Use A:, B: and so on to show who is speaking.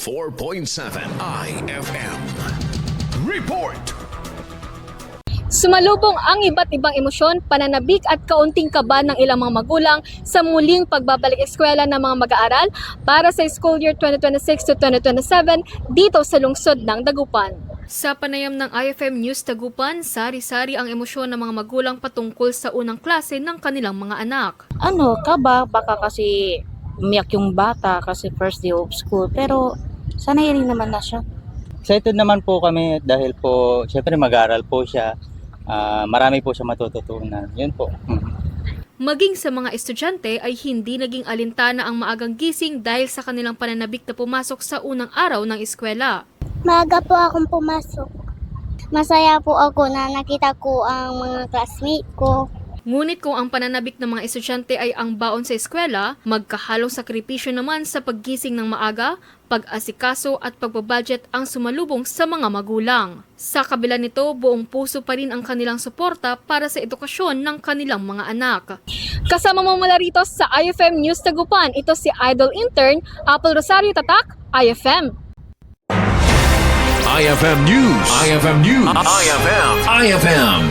A: 94.7 IFM. Report!
B: Sumalubong ang iba't ibang emosyon, pananabik at kaunting kaba ng ilang mga magulang sa muling pagbabalik eskwela ng mga mag-aaral para sa school year 2026 to 2027 dito sa lungsod ng Dagupan. Sa panayam ng IFM News Dagupan, sari-sari ang emosyon ng mga magulang patungkol sa unang klase ng kanilang mga anak.
C: Kaba, baka kasi umiyak yung bata kasi first day of school, pero sanay rin naman na siya.
D: Excited naman po kami dahil po syempre mag-aaral po siya. Marami po siya matututunan. Yun po.
B: Maging sa mga estudyante ay hindi naging alintana ang maagang gising dahil sa kanilang pananabik na pumasok sa unang araw ng eskwela.
E: Maaga po akong pumasok. Masaya po ako na nakita ko ang mga classmate ko.
B: Ngunit kung ang pananabik ng mga estudyante ay ang baon sa eskwela, magkahalong sakripisyo naman sa paggising ng maaga, pag-asikaso at pagbabudget ang sumalubong sa mga magulang. Sa kabila nito, buong puso pa rin ang kanilang suporta para sa edukasyon ng kanilang mga anak. Kasama mo mula rito sa IFM News Dagupan, ito si Idol Intern Apple Rosario Tatak, IFM.
A: IFM News. IFM News. IFM.